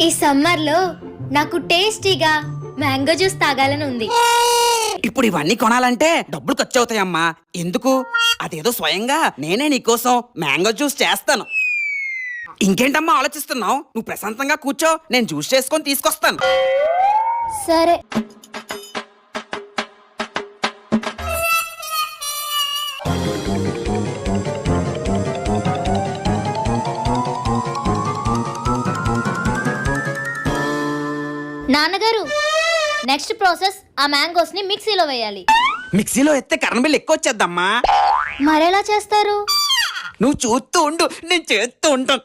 ఈ సమ్మర్ లో నాకు టేస్టీగా మ్యాంగో జ్యూస్ తాగాలని ఉంది. ఇప్పుడు ఇవన్నీ కొనాలంటే డబ్బులు ఖర్చు అవుతాయమ్మా. ఎందుకు? అదేదో స్వయంగా నేనే నీకోసం మ్యాంగో జ్యూస్ చేస్తాను. ఇంకేంటమ్మా ఆలోచిస్తున్నావు? నువ్వు ప్రశాంతంగా కూర్చో, నేను జ్యూస్ చేసుకొని తీసుకొస్తాను. సరే. నాన్నగారు, నెక్స్ట్ ప్రాసెస్ ఆ మ్యాంగోస్ ని మిక్సీలో వేయాలి. మిక్సీలో ఎత్తే కరెంట్ బిల్ ఎక్కువ వచ్చేద్దమ్మా. మరెలా చేస్తారు? నువ్వు చూస్తూ ఉండు, నేను చేస్తూ ఉంటాను.